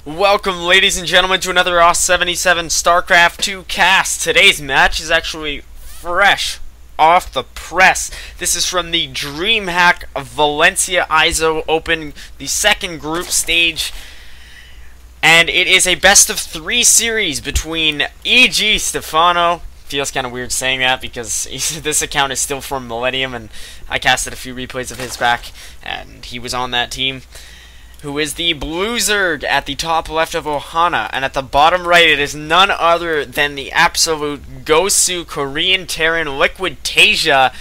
Welcome, ladies and gentlemen, to another Aust77 StarCraft 2 cast. Today's match is actually fresh off the press. This is from the DreamHack Valencia ISO Open, the second group stage. And it is a best-of-3 series between E.G. Stephano. Feels kind of weird saying that because this account is still from Millennium, and I casted a few replays of his back, and he was on that team. Who is the Blue Zerg at the top left of Ohana, and at the bottom right it is none other than the absolute Gosu Korean Terran Liquid TaeJa.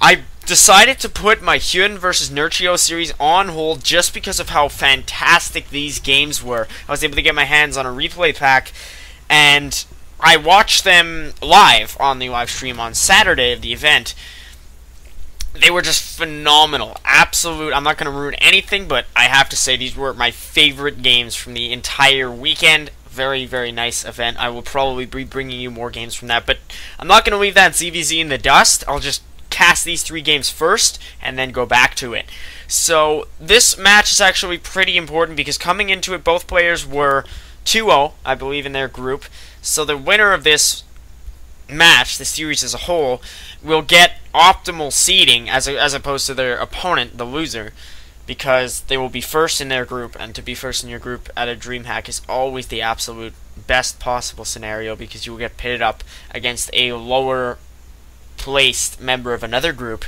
I decided to put my Hyun vs Nurchio series on hold just because of how fantastic these games were. I was able to get my hands on a replay pack, and I watched them live on the live stream on Saturday of the event. They were just phenomenal. Absolute. I'm not going to ruin anything, but I have to say these were my favorite games from the entire weekend. Very, very nice event. I will probably be bringing you more games from that, but I'm not going to leave that TvZ in the dust. I'll just cast these 3 games first and then go back to it. So this match is actually pretty important because coming into it, both players were 2-0, I believe, in their group. So the winner of this match, the series as a whole, will get optimal seeding as opposed to their opponent, the loser, because they will be first in their group, and to be first in your group at a DreamHack is always the absolute best possible scenario because you will get pitted up against a lower placed member of another group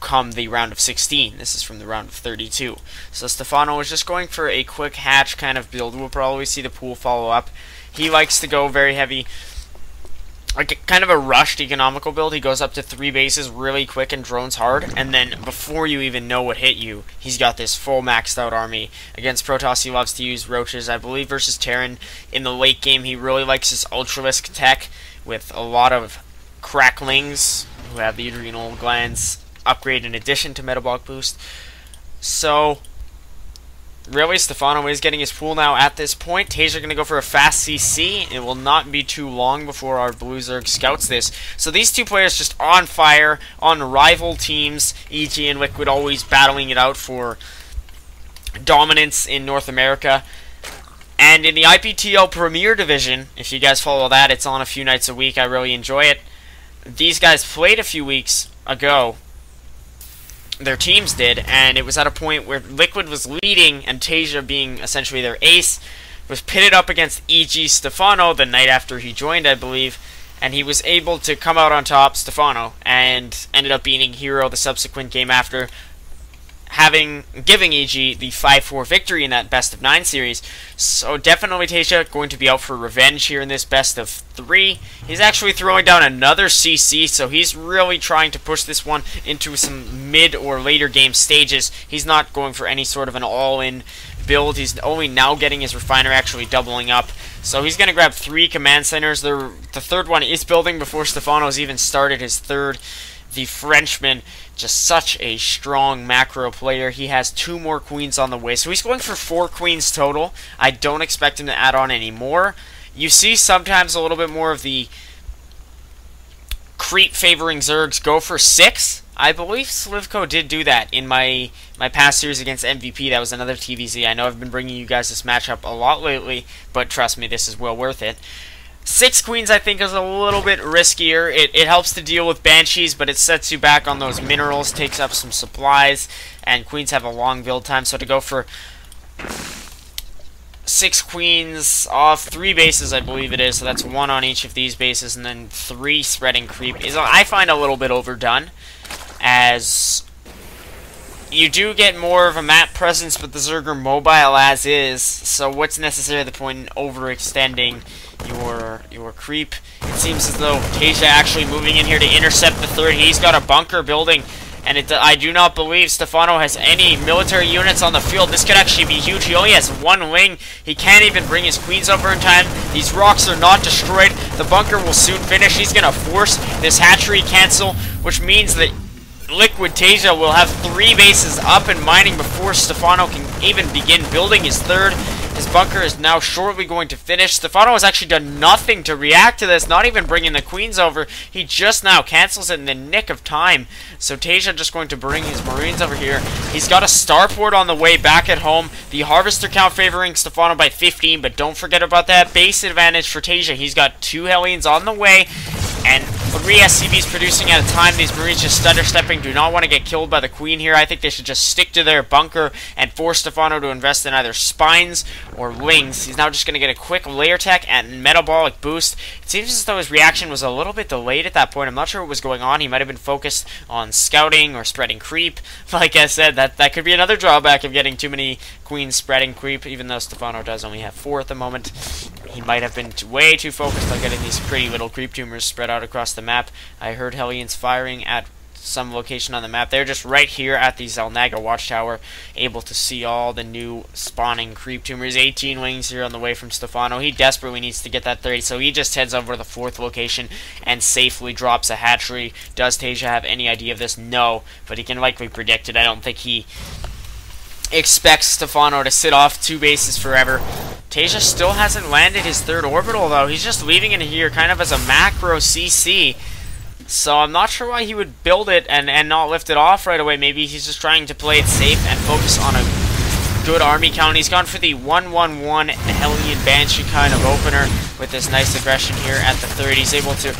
come the round of 16. This is from the round of 32. So Stephano is just going for a quick hatch kind of build. We'll probably see the pool follow up. He likes to go very heavy, like kind of a rushed economical build. He goes up to 3 bases really quick and drones hard, and then before you even know what hit you, he's got this full maxed out army. Against Protoss, he loves to use roaches. I believe versus Terran in the late game, he really likes his Ultralisk tech with a lot of cracklings who have the adrenal glands upgrade in addition to metabolic boost. So really, Stephano is getting his pool now at this point. TaeJa going to go for a fast CC. It will not be too long before our Blue Zerg scouts this. So these two players just on fire, on rival teams. EG and Liquid always battling it out for dominance in North America. And in the IPTL Premier Division, if you guys follow that, it's on a few nights a week. I really enjoy it. These guys played a few weeks ago. Their teams did, and it was at a point where Liquid was leading, and TaeJa, being essentially their ace, was pitted up against E.G. Stephano the night after he joined, I believe, and he was able to come out on top, Stephano, and ended up beating Hero the subsequent game after, giving E.G. the 5-4 victory in that best of 9 series. So definitely TaeJa going to be out for revenge here in this best of 3. He's actually throwing down another CC, so he's really trying to push this one into some mid or later game stages. He's not going for any sort of an all-in build. He's only now getting his refiner actually doubling up. So he's going to grab 3 command centers. The third one is building before Stephano's even started his third. The Frenchman, just such a strong macro player. He has 2 more queens on the way, so he's going for 4 queens total. I don't expect him to add on any more. You see sometimes a little bit more of the creep favoring Zergs go for 6. I believe Slivko did do that in my past series against MVP. That was another TvZ. I know I've been bringing you guys this matchup a lot lately, but trust me, this is well worth it. 6 queens, I think, is a little bit riskier. It helps to deal with Banshees, but it sets you back on those minerals, takes up some supplies, and queens have a long build time. So to go for 6 queens off 3 bases, I believe it is, so that's 1 on each of these bases, and then 3 spreading creep is, I find, a little bit overdone, as you do get more of a map presence, but the Zerg are mobile as is, so what's necessarily the point in overextending your creep? It seems as though TaeJa actually moving in here to intercept the third. He's got a bunker building, and I do not believe Stephano has any military units on the field. This could actually be huge. He only has 1 wing. He can't even bring his queens over in time. These rocks are not destroyed. The bunker will soon finish. He's going to force this hatchery cancel, which means that Liquid TaeJa will have 3 bases up and mining before Stephano can even begin building his third. His bunker is now shortly going to finish. Stephano has actually done nothing to react to this, not even bringing the queens over. He just now cancels it in the nick of time. So TaeJa just going to bring his marines over here. He's got a starport on the way back at home. The harvester count favoring Stephano by 15, but don't forget about that base advantage for TaeJa. He's got 2 Hellions on the way, and 3 SCVs producing at a time. These marines just stutter stepping, do not want to get killed by the queen here. I think they should just stick to their bunker and force Stephano to invest in either spines or wings. He's now just going to get a quick layer tech and metabolic boost. It seems as though his reaction was a little bit delayed at that point. I'm not sure what was going on. He might have been focused on scouting or spreading creep. Like I said, that could be another drawback of getting too many queens spreading creep, even though Stephano does only have 4 at the moment. He might have been way too focused on getting these pretty little creep tumors spread out across the map. I heard Hellions firing at some location on the map. They're just right here at the Zelnaga watchtower, able to see all the new spawning creep tumors. 18 wings here on the way from Stephano. He desperately needs to get that 30, so he just heads over to the 4th location and safely drops a hatchery. Does TaeJa have any idea of this? No, but he can likely predict it. I don't think he expects Stephano to sit off 2 bases forever. TaeJa still hasn't landed his 3rd orbital, though. He's just leaving it here kind of as a macro CC. So I'm not sure why he would build it and not lift it off right away. Maybe he's just trying to play it safe and focus on a good army count. He's gone for the 1-1-1 Hellion Banshee kind of opener with this nice aggression here at the 3rd. He's able to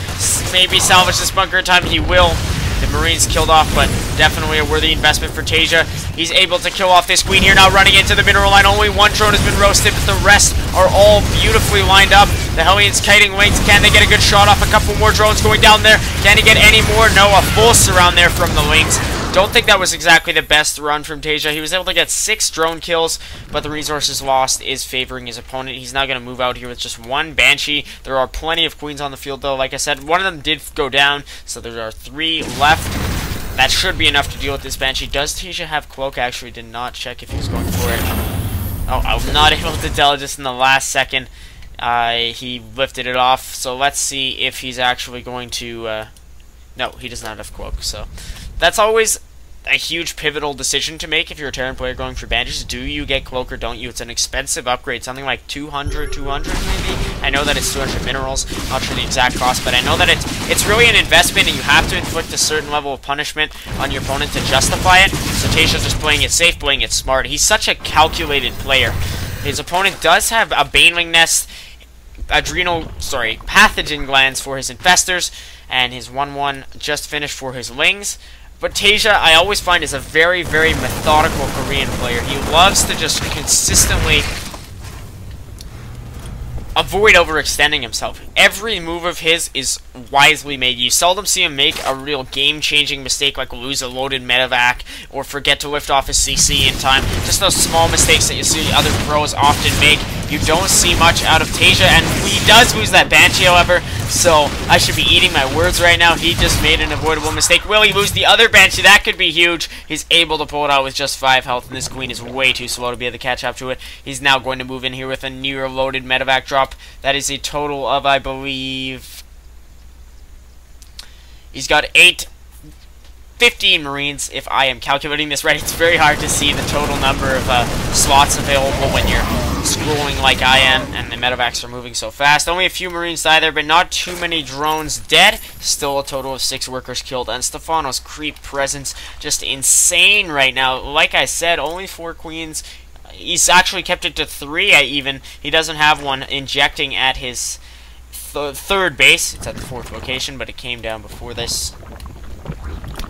maybe salvage this bunker in time. He will. The Marines killed off, but definitely a worthy investment for TaeJa. He's able to kill off this queen here, now running into the mineral line. Only 1 drone has been roasted, but the rest are all beautifully lined up. The Hellions kiting wings. Can they get a good shot off? A couple more drones going down there. Can he get any more? No, a full surround there from the wings. Don't think that was exactly the best run from TaeJa. He was able to get 6 drone kills, but the resources lost is favoring his opponent. He's now going to move out here with just 1 Banshee. There are plenty of queens on the field, though. Like I said, one of them did go down, so there are 3 left. That should be enough to deal with this Banshee. Does TaeJa have Cloak? I actually did not check if he was going for it. Oh, I was not able to tell just in the last second. He lifted it off, so let's see if he's actually going to... No, he does not have Cloak, so... That's always a huge pivotal decision to make if you're a Terran player going for Banshees. Do you get Cloak or don't you? It's an expensive upgrade, something like 200 maybe? I know that it's 200 minerals, not sure the exact cost, but I know that it's really an investment and you have to inflict a certain level of punishment on your opponent to justify it. So TaeJa's just playing it safe, playing it smart. He's such a calculated player. His opponent does have a Baneling Nest, pathogen glands for his infestors, and his 1-1 just finished for his Lings. But TaeJa, I always find, is a very, very methodical Korean player. He loves to just consistently avoid overextending himself. Every move of his is wisely made. You seldom see him make a real game-changing mistake like lose a loaded medevac or forget to lift off his CC in time. Just those small mistakes that you see other pros often make. You don't see much out of TaeJa, and he does lose that Banshee, however, so I should be eating my words right now. He just made an avoidable mistake. Will he lose the other Banshee? That could be huge. He's able to pull it out with just 5 health, and this queen is way too slow to be able to catch up to it. He's now going to move in here with a near loaded medevac drop. That is a total of, I believe... He's got 15 Marines, if I am calculating this right. It's very hard to see the total number of slots available when you're scrolling like I am, and the medevacs are moving so fast. Only a few Marines die there, but not too many drones dead. Still a total of 6 workers killed, and Stephano's creep presence just insane right now. Like I said, only 4 queens. He's actually kept it to 3 even. He doesn't have one injecting at his 3rd base. It's at the 4th location, but it came down before this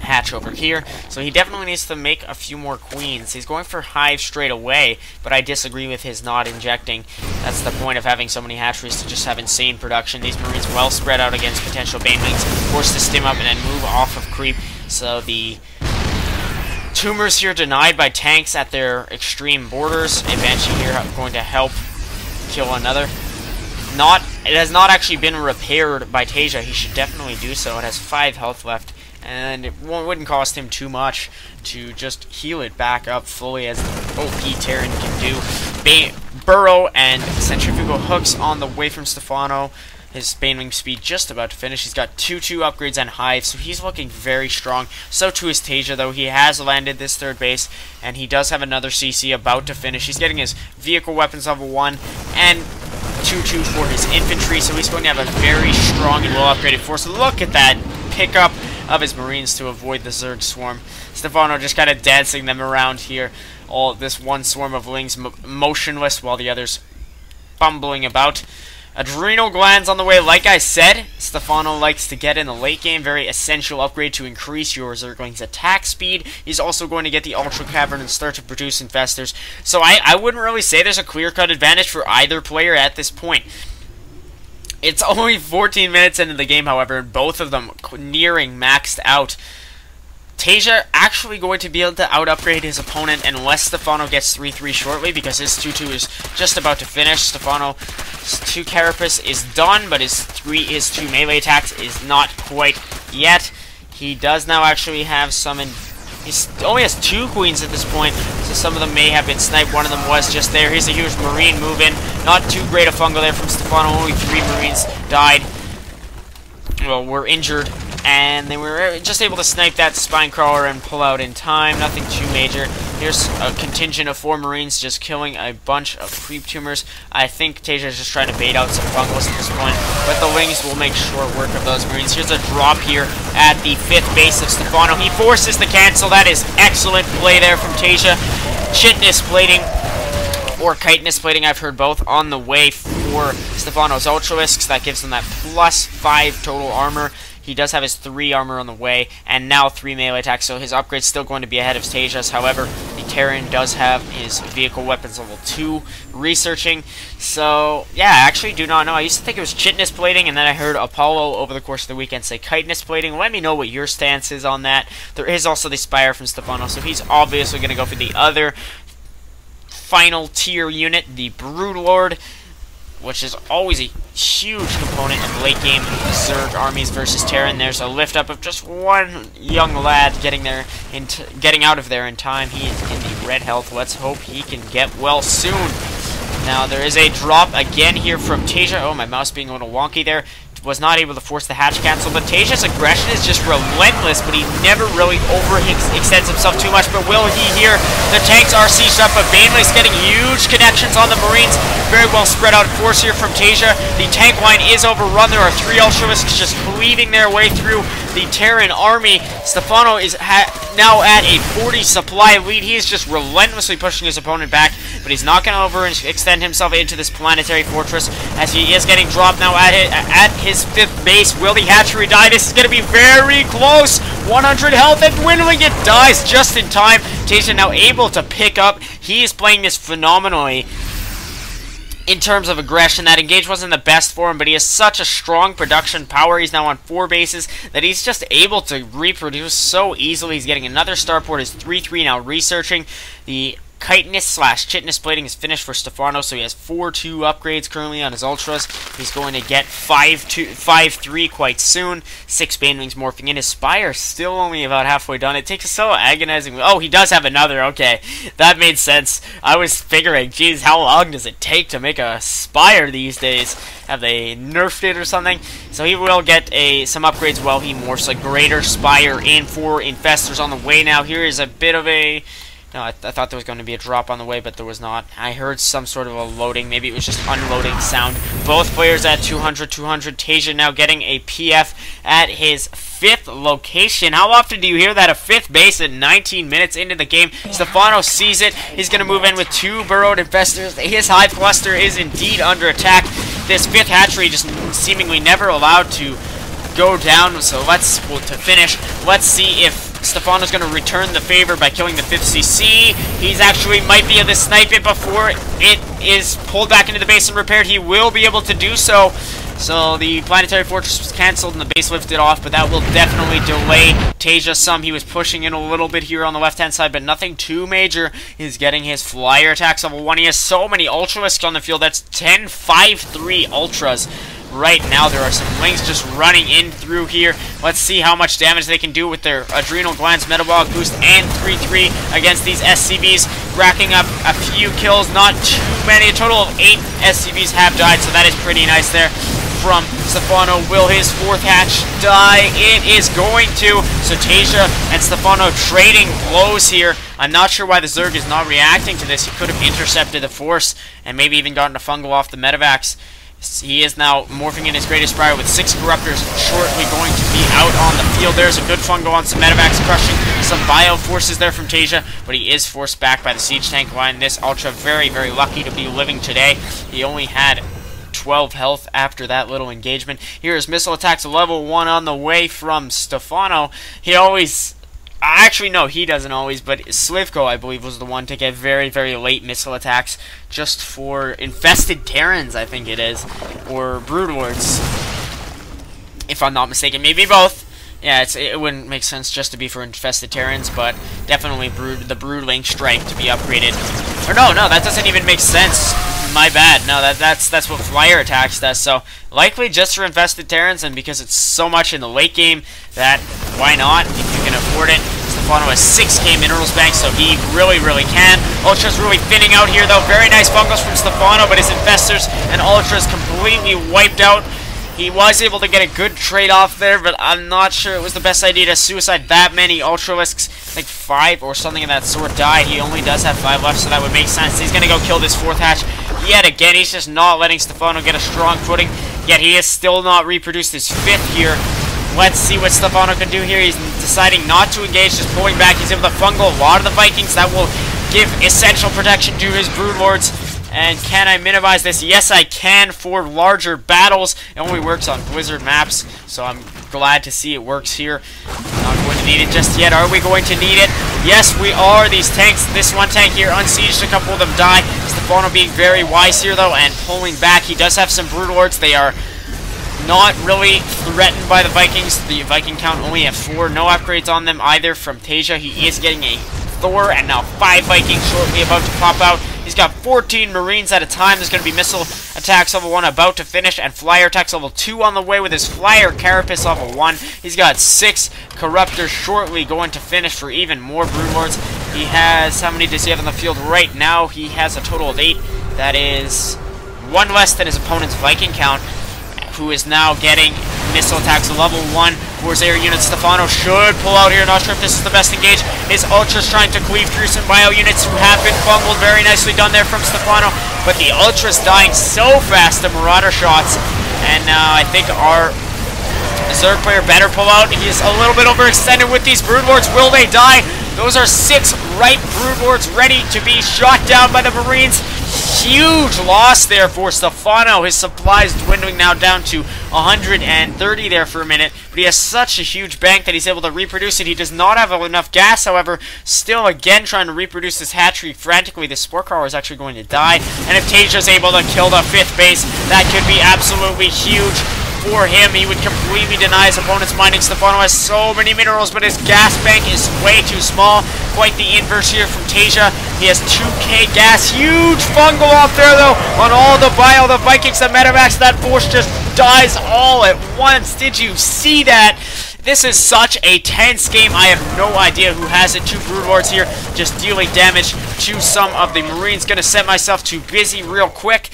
hatch over here, so he definitely needs to make a few more queens. He's going for hive straight away, but I disagree with his not injecting. That's the point of having so many hatcheries, to just have insane production. These Marines well spread out against potential banelings, forced to stim up and then move off of creep. So the tumors here denied by tanks at their extreme borders. A Banshee here going to help kill another. It has not actually been repaired by TaeJa. He should definitely do so. It has 5 health left, and it wouldn't cost him too much to just heal it back up fully, as the OP Terran can do. Burrow and Centrifugal hooks on the way from Stephano. his Banewing speed just about to finish. He's got 2-2 upgrades and Hive, so he's looking very strong. So too is TaeJa, though. He has landed this third base, and he does have another CC about to finish. He's getting his vehicle weapons level 1 and 2-2 for his infantry, so he's going to have a very strong and well upgraded force. Look at that pickup of his Marines to avoid the Zerg swarm. Stephano just kind of dancing them around here. All this one swarm of Lings motionless while the others bumbling about. Adrenal glands on the way. Like I said, Stephano likes to get in the late game. Very essential upgrade to increase your Zergling's attack speed. He's also going to get the Ultra Cavern and start to produce infestors. So I wouldn't really say there's a clear-cut advantage for either player at this point. It's only 14 minutes into the game, however, and both of them nearing maxed out. TaeJa actually going to be able to out-upgrade his opponent unless Stephano gets 3-3 shortly, because his 2-2 is just about to finish. Stephano's 2 Carapace is done, but his 2 melee attacks is not quite yet. He does now actually have some... He only has 2 Queens at this point, so some of them may have been sniped. One of them was just there. Here's a huge Marine move-in. Not too great a fungal there from Stephano. Only 3 Marines died. Well, were injured. And they were just able to snipe that Spine Crawler and pull out in time. Nothing too major. Here's a contingent of 4 Marines just killing a bunch of creep tumors. I think TaeJa is just trying to bait out some fungals at this point, but the Lings will make short work of those Marines. Here's a drop here at the 5th base of Stephano. He forces the cancel. That is excellent play there from TaeJa. Chitness plating, or chitinous plating, I've heard both, on the way for Stephano's Ultralisks. That gives him that +5 total armor. He does have his 3 armor on the way, and now 3 melee attacks, so his upgrade's still going to be ahead of TaeJa's. However, the Terran does have his vehicle weapons level 2 researching. So, yeah, I actually do not know. I used to think it was chitinous plating, and then I heard Apollo over the course of the weekend say chitinous plating. Let me know what your stance is on that. There is also the Spire from Stephano, so he's obviously going to go for the other final tier unit, the Broodlord, which is always a huge component of late game Zerg armies versus Terran. There's a lift up of just one young lad getting out of there in time. He is in the red health. Let's hope he can get well soon. Now there is a drop again here from TaeJa. Oh, my mouse being a little wonky there. Was not able to force the hatch cancel, but TaeJa's aggression is just relentless, but he never really overextends himself too much. But will he here? The tanks are sieged up, but Baneley's getting huge connections on the Marines. Very well spread out force here from TaeJa. The tank line is overrun. There are 3 Ultralisks just cleaving their way through the Terran army. Stephano is now at a 40 supply lead. He is just relentlessly pushing his opponent back, but he's not going to overextend himself into this planetary fortress, as he is getting dropped now at his 5th base. Will the hatchery die? This is going to be very close. 100 health, and Dwindling it dies just in time. TaeJa now able to pick up. He is playing this phenomenally in terms of aggression. That engage wasn't the best for him, but he has such a strong production power. He's now on 4 bases that he's just able to reproduce so easily. He's getting another starport. His 3-3 now researching. The chitinous/chitness plating is finished for Stephano, so he has 4-2 upgrades currently on his Ultras. He's going to get 5-3 quite soon. 6 Banewings morphing in. His Spire still only about halfway done. It takes so agonizing. Oh, he does have another. Okay, that made sense. I was figuring, geez, how long does it take to make a Spire these days? Have they nerfed it or something? So he will get some upgrades while he morphs. A greater Spire in for Infestors on the way now. Here is a bit of a... No, I thought there was going to be a drop on the way, but there was not. I heard some sort of a loading. Maybe it was just unloading sound. Both players at 200. TaeJa now getting a PF at his 5th location. How often do you hear that? A 5th base at 19 minutes into the game. Stephano sees it. He's going to move in with 2 burrowed infestors. His hive cluster is indeed under attack. This 5th hatchery just seemingly never allowed to go down. So to finish, let's see if Stephano's going to return the favor by killing the 5th CC. He's actually might be able to snipe it before it is pulled back into the base and repaired. He will be able to do so. So the planetary fortress was cancelled and the base lifted off, but that will definitely delay TaeJa some. He was pushing in a little bit here on the left-hand side, but nothing too major. He's getting his flyer attacks level 1. He has so many Ultralisks on the field. That's 10 5-3 Ultras. Right now, there are some Lings just running in through here. Let's see how much damage they can do with their Adrenal Glands, Metabolic Boost, and 3-3 against these SCVs, racking up a few kills, not too many. A total of 8 SCVs have died, so that is pretty nice there. from Stephano. Will his fourth hatch die? It is going to. So TaeJa and Stephano trading blows here. I'm not sure why the Zerg is not reacting to this. He could have intercepted the Force and maybe even gotten a fungal off the Medivacs. He is now morphing in his greatest prior with 6 Corruptors shortly going to be out on the field. There's a good fungal on some Medivacs, crushing some bio forces there from TaeJa, but he is forced back by the siege tank line. This Ultra very, very lucky to be living today. He only had 12 health after that little engagement. Here is missile attacks level 1 on the way from Stephano. He always... Actually, no, he doesn't always, but Slivko, I believe, was the one to get very, very late missile attacks just for infested Terrans, I think it is, or Broodlords, if I'm not mistaken. Maybe both. Yeah, it wouldn't make sense just to be for infested Terrans, but definitely the Broodling Strike to be upgraded. Or no, that doesn't even make sense. My bad. No, that's what flyer attacks does. So likely just for infested Terrans, and because it's so much in the late game, that why not? If you can afford it. Stephano has 6k minerals bank, so he really, really can. Ultra's really thinning out here, though. Very nice fungals from Stephano, but his infestors and Ultra's completely wiped out. He was able to get a good trade-off there, but I'm not sure it was the best idea to suicide that many Ultralisks. I think 5 or something of that sort died. He only does have 5 left, so that would make sense. He's going to go kill this 4th hatch yet again. He's just not letting Stephano get a strong footing, yet he has still not reproduced his 5th here. Let's see what Stephano can do here. He's deciding not to engage, just pulling back. He's able to fungal a lot of the Vikings. That will give essential protection to his Broodlords. And can I minimize this? Yes, I can for larger battles. It only works on Blizzard maps, so I'm glad to see it works here. Not going to need it just yet. Are we going to need it? Yes, we are. These tanks, this one tank here, unsieged, a couple of them die. Stephano being very wise here, though, and pulling back. He does have some Broodlords. They are not really threatened by the Vikings. The Viking count only have 4. No upgrades on them either from TaeJa. He is getting a Thor, and now 5 Vikings shortly about to pop out. He's got 14 Marines at a time. There's going to be missile attacks level 1 about to finish, and flyer attacks level 2 on the way with his flyer carapace level 1. He's got 6 Corruptors shortly going to finish for even more Broodlords. He has, how many does he have on the field right now? He has a total of 8. That is 1 less than his opponent's Viking count, who is now getting missile attacks level 1 for his air units. Stephano should pull out here. Not sure if this is the best engage. His Ultra's trying to cleave through some bio units who have been fungled. Very nicely done there from Stephano. But the Ultra's dying so fast to Marauder shots. And now I think our Zerg player better pull out. He's a little bit overextended with these Broodlords. Will they die? Those are 6 right Broodlords ready to be shot down by the Marines. Huge loss there for Stephano. His supplies dwindling now down to 130 there for a minute. But he has such a huge bank that he's able to reproduce it. He does not have enough gas, however. Still, again, trying to reproduce this hatchery frantically. The Spore Crawler is actually going to die. And if TaeJa is able to kill the 5th base, that could be absolutely huge for him. He would completely deny his opponent's mining. Stephano has so many minerals, but his gas bank is way too small. Quite the inverse here from TaeJa. He has 2k gas. Huge fungal off there, though, on all the bio. The Vikings, the Medivacs, that force just dies all at once. Did you see that? This is such a tense game. I have no idea who has it. 2 Broodlords here just dealing damage to some of the Marines. Gonna set myself to busy real quick.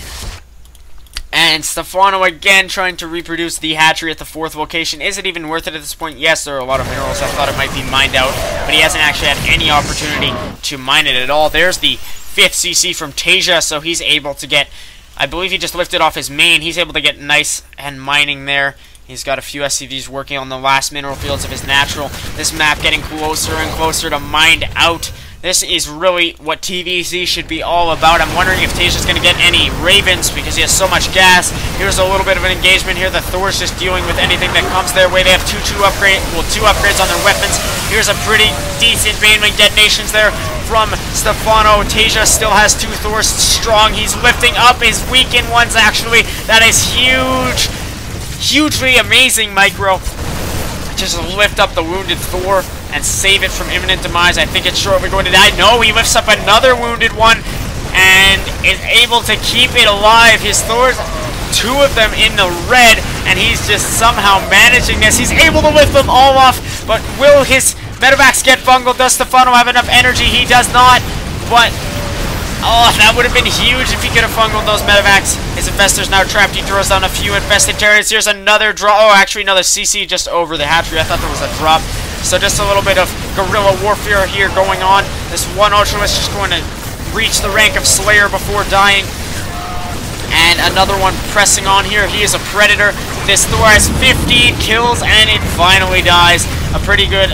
And Stephano again trying to reproduce the hatchery at the 4th location. Is it even worth it at this point? Yes, there are a lot of minerals. I thought it might be mined out, but he hasn't actually had any opportunity to mine it at all. There's the 5th CC from TaeJa, so he's able to get, I believe he just lifted off his main. He's able to get nice and mining there. He's got a few SCVs working on the last mineral fields of his natural. This map getting closer and closer to mined out. This is really what TvZ should be all about. I'm wondering if TaeJa's going to get any Ravens because he has so much gas. Here's a little bit of an engagement here. The Thor's just dealing with anything that comes their way. They have 2 upgrades on their weapons. Here's a pretty decent Baneling detonations there from Stephano. TaeJa still has 2 Thors strong. He's lifting up his weakened ones, actually. That is huge. Hugely amazing, Micro. Just lift up the wounded Thor and save it from imminent demise. I think it's shortly going to die. No, he lifts up another wounded one and is able to keep it alive. His Thors, 2 of them in the red, and he's just somehow managing this. He's able to lift them all off, but will his Medivacs get fungal? Does Stephano have enough energy? He does not, but Oh, that would have been huge if he could have fungled those medevacs. His infestor's now trapped. He throws down a few infested turrets. Here's another draw. Oh, actually another CC just over the hatchery. I thought there was a drop. So just a little bit of guerrilla warfare here going on. This one Ultralisk just going to reach the rank of Slayer before dying. And another one pressing on here. He is a Predator. This Thor has 15 kills and it finally dies. A pretty good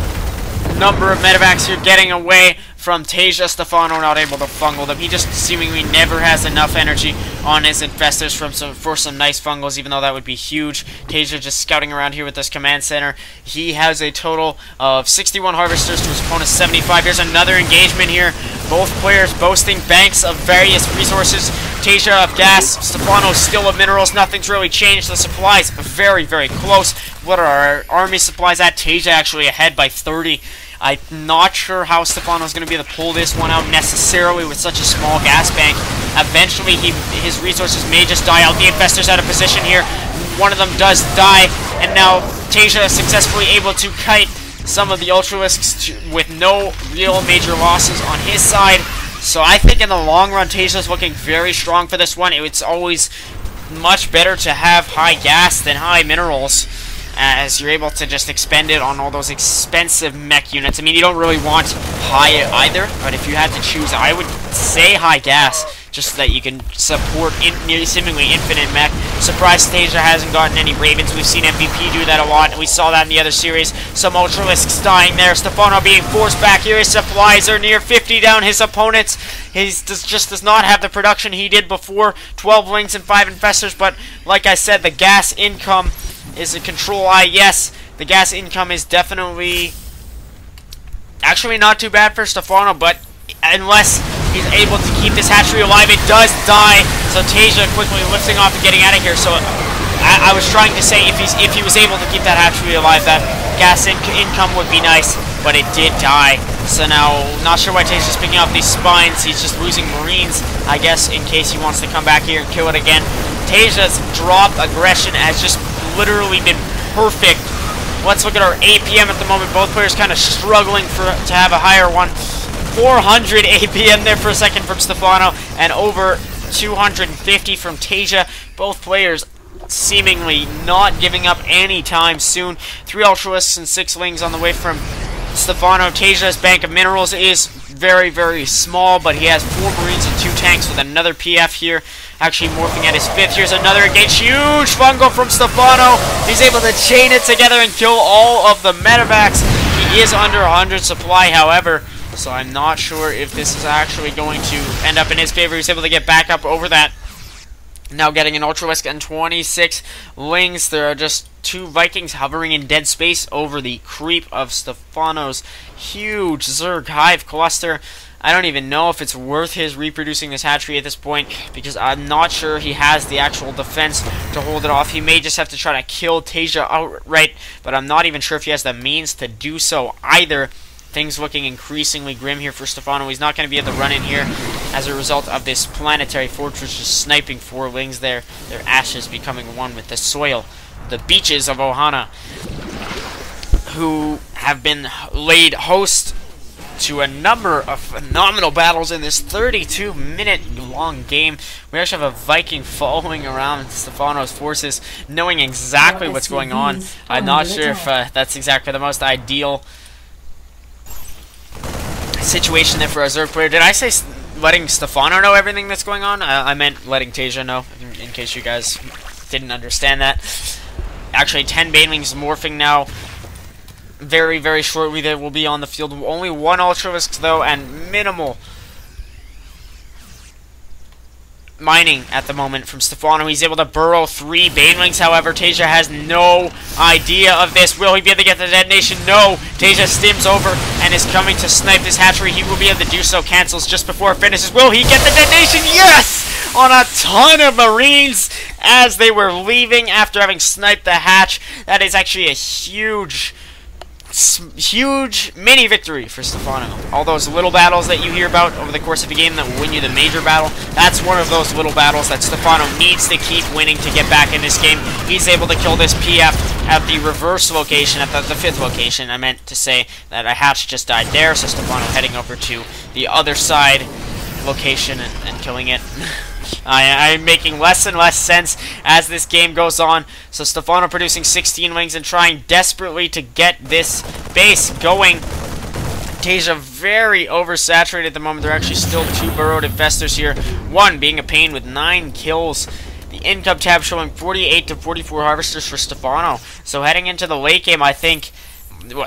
number of medevacs here getting away from TaeJa. Stephano not able to fungal them. He just seemingly never has enough energy on his infestors for some nice fungals, even though that would be huge. TaeJa just scouting around here with this command center. He has a total of 61 harvesters to his opponent's 75. Here's another engagement here. Both players boasting banks of various resources. TaeJa of gas, Stephano still of minerals. Nothing's really changed. The supplies very, very close. What are our army supplies at? TaeJa actually ahead by 30. I'm not sure how Stephano's going to be able to pull this one out necessarily with such a small gas bank. Eventually, his resources may just die out. The infestor's out of position here. One of them does die, and now TaeJa is successfully able to kite some of the Ultralisks with no real major losses on his side. So I think in the long run, TaeJa's looking very strong for this one. It's always much better to have high gas than high minerals, as you're able to just expend it on all those expensive mech units. I mean, you don't really want high either, but if you had to choose, I would say high gas, just so that you can support nearly seemingly infinite mech. Surprised TaeJa hasn't gotten any Ravens. We've seen MVP do that a lot, and we saw that in the other series. Some Ultralisks dying there. Stephano being forced back here. His supplies are near 50 down. His opponents, just does not have the production he did before. 12 wings and 5 infestors, but like I said, the gas income is a control eye. Yes, the gas income is definitely actually not too bad for Stephano, but unless he's able to keep this hatchery alive, it does die. So TaeJa quickly lifting off and getting out of here. So I was trying to say if he was able to keep that hatchery alive, that gas income would be nice, but it did die. So now, not sure why TaeJa's picking up these spines. He's just losing Marines, I guess, in case he wants to come back here and kill it again. TaeJa's drop aggression has just literally been perfect. Let's look at our APM at the moment. Both players kind of struggling to have a higher one. 400 APM there for a second from Stephano, and over 250 from TaeJa. Both players seemingly not giving up any time soon. 3 Ultralisks and 6 Lings on the way from Stephano. TaeJa's bank of minerals is very, very small, but he has 4 Marines and 2 tanks with another PF here. Actually morphing at his 5th. Here's another engage. Huge fungal from Stephano. He's able to chain it together and kill all of the medevacs. He is under 100 supply, however, so I'm not sure if this is actually going to end up in his favor. He's able to get back up over that. Now getting an Ultralisk and 26 Lings. There are just 2 Vikings hovering in dead space over the creep of Stephano's huge Zerg hive cluster. I don't even know if it's worth his reproducing this hatchery at this point, because I'm not sure he has the actual defense to hold it off. He may just have to try to kill TaeJa outright, but I'm not even sure if he has the means to do so either. Things looking increasingly grim here for Stephano. He's not going to be able to run in here as a result of this planetary fortress just sniping 4 Lings there. Their ashes becoming one with the soil. The beaches of Ohana, who have been laid host to a number of phenomenal battles in this 32-minute long game. We actually have a Viking following around Stephano's forces, knowing exactly what's going on. I'm not sure if that's exactly the most ideal situation there for a Zerg player. Did I say letting Stephano know everything that's going on? I meant letting TaeJa know, in case you guys didn't understand that. Actually, 10 Banelings morphing now. Very, very shortly they will be on the field. Only 1 Ultralisk, though, and minimal mining at the moment from Stephano. He's able to burrow 3 Banelings, however. TaeJa has no idea of this. Will he be able to get the detonation? No. TaeJa stims over and is coming to snipe this hatchery. He will be able to do so. Cancels just before it finishes. Will he get the detonation? Yes! On a ton of Marines as they were leaving after having sniped the hatch. That is actually a huge mini victory for Stephano. All those little battles that you hear about over the course of a game that will win you the major battle, that's one of those little battles that Stephano needs to keep winning to get back in this game. He's able to kill this PF at the reverse location, at the 5th location. I meant to say that a hatch just died there, so Stephano heading over to the other side location and killing it. I'm making less and less sense as this game goes on. So Stephano producing 16 wings and trying desperately to get this base going. TaeJa very oversaturated at the moment. There are actually still 2 burrowed infestors here. One being a pain with 9 kills. The income tab showing 48 to 44 harvesters for Stephano. So heading into the late game, I think,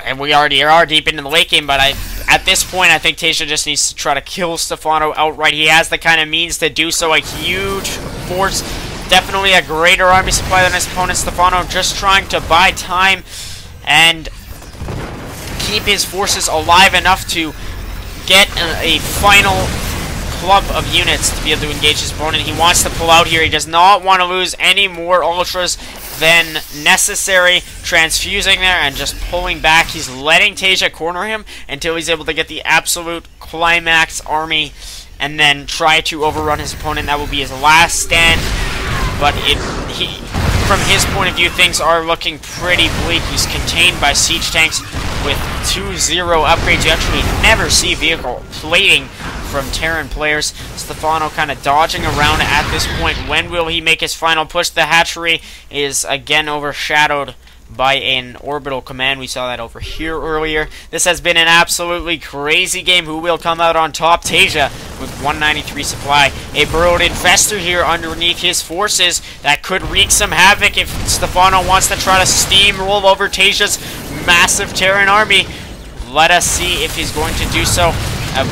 and we already are deep into the late game, but at this point, I think TaeJa just needs to try to kill Stephano outright. He has the kind of means to do so. A huge force, definitely a greater army supply than his opponent. Stephano just trying to buy time and keep his forces alive enough to get a final club of units to be able to engage his opponent. He wants to pull out here. He does not want to lose any more ultras than necessary. Transfusing there and just pulling back. He's letting TaeJa corner him until he's able to get the absolute climax army and then try to overrun his opponent. That will be his last stand. But from his point of view, things are looking pretty bleak. He's contained by siege tanks with 2-0 upgrades. You actually never see vehicle plating from Terran players. Stephano kind of dodging around at this point. When will he make his final push? The hatchery is again overshadowed by an orbital command. We saw that over here earlier. This has been an absolutely crazy game. Who will come out on top? TaeJa with 193 supply. A burrowed infestor here underneath his forces that could wreak some havoc if Stephano wants to try to steamroll over TaeJa's massive Terran army. Let us see if he's going to do so.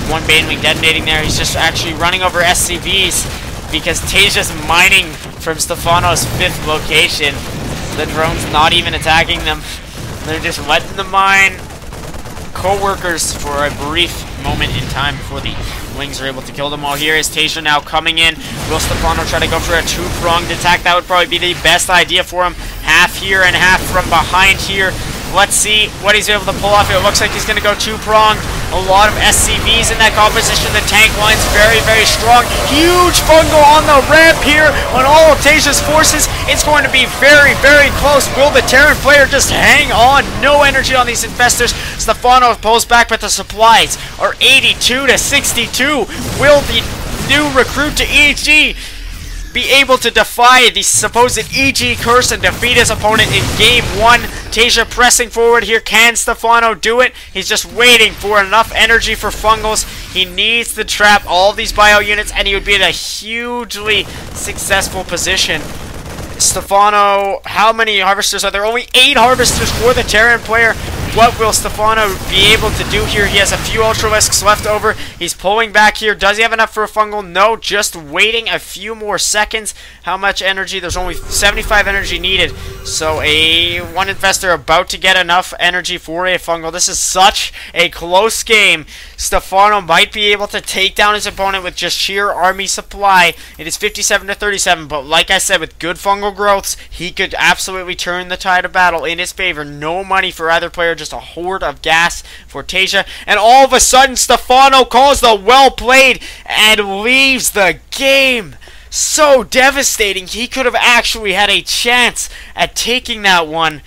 One Banewing detonating there. He's just actually running over SCVs because TaeJa's mining from Stephano's 5th location. The drone's not even attacking them. They're just letting them mine. Co-workers for a brief moment in time before the wings are able to kill them all. Here is TaeJa now coming in. Will Stephano try to go for a 2-pronged attack? That would probably be the best idea for him. Half here and half from behind here. Let's see what he's able to pull off. It looks like he's going to go 2-pronged. A lot of SCVs in that composition. The tank line's very, very strong. Huge fungal on the ramp here on all of TaeJa's forces. It's going to be very, very close. Will the Terran player just hang on? No energy on these infestors. Stephano pulls back, but the supplies are 82 to 62. Will the new recruit to EG be able to defy the supposed EG curse and defeat his opponent in Game 1? TaeJa pressing forward here. Can Stephano do it? He's just waiting for enough energy for fungals. He needs to trap all these bio units, and he would be in a hugely successful position. Stephano, how many harvesters are there? Only 8 harvesters for the Terran player. What will Stephano be able to do here? He has a few Ultralisks left over. He's pulling back here. Does he have enough for a fungal? No, just waiting a few more seconds. How much energy? There's only 75 energy needed. So one infestor about to get enough energy for a fungal. This is such a close game. Stephano might be able to take down his opponent with just sheer army supply. It is 57 to 37, but like I said, with good fungal growths, he could absolutely turn the tide of battle in his favor. No money for either player, just a horde of gas for TaeJa, and all of a sudden Stephano calls the well played and leaves the game. So devastating. He could have actually had a chance at taking that one.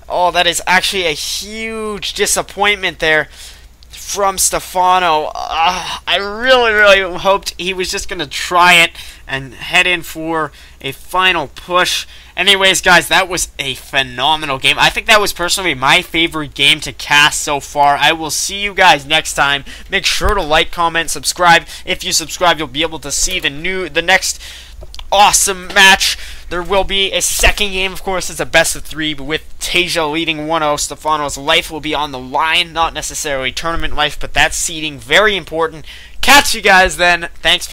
Oh, that is actually a huge disappointment there from Stephano. I really, really hoped he was just going to try it and head in for a final push. Anyways, guys, that was a phenomenal game. I think that was personally my favorite game to cast so far. I will see you guys next time. Make sure to like, comment, subscribe. If you subscribe, you'll be able to see the next awesome match. There will be a second game, of course. It's a best of 3, but with TaeJa leading 1-0. Stephano's life will be on the line. Not necessarily tournament life, but that's seeding very important. Catch you guys then. Thanks.